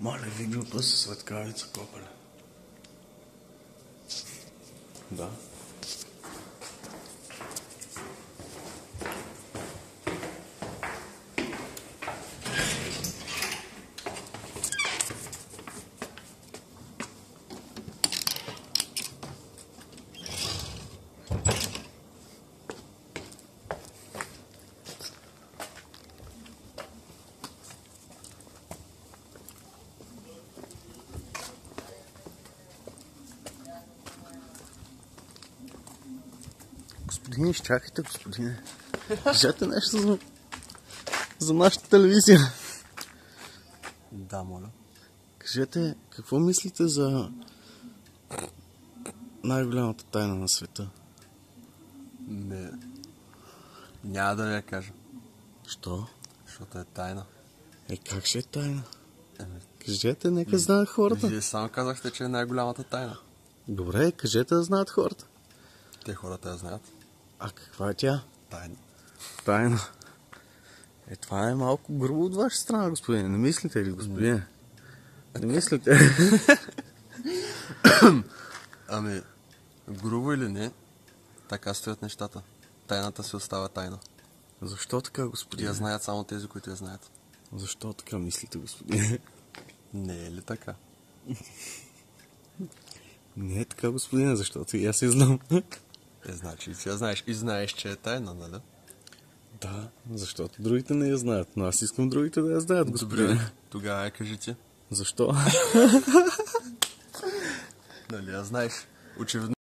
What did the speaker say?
Моля ви, група със светкавица копеле. Да. Господине, изчакайте, господине. Кажете нещо за нашата телевизия. Да, моля. Кажете, какво мислите за най-голямата тайна на света? Няма да ви я кажа. Що? Защото е тайна. Как ще е тайна? Кажете, нека знаят хората. Вие само казахте, че е най-голямата тайна. Добре, кажете да знаят хората. Те хората я знаят. А каква е тя? Тайна. Тайна. Това е малко грубо от ваша страна, господине. Не мислите ли, господине? Не мислите? Ами, грубо или не, така стоят нещата. Тайната си остава тайна. Защо така, И господине? я знаят само тези, които я знаят. Защо така мислите, господине? Не е ли така? Не е така, господине, защото и аз я знам. Значи и ти я знаеш. И знаеш, че е тайна, нали? Да, защото другите не я знаят, но аз искам другите да я знаят, господине. Добре, тогава я кажи ти. Защо? Нали я знаеш? Очевидно.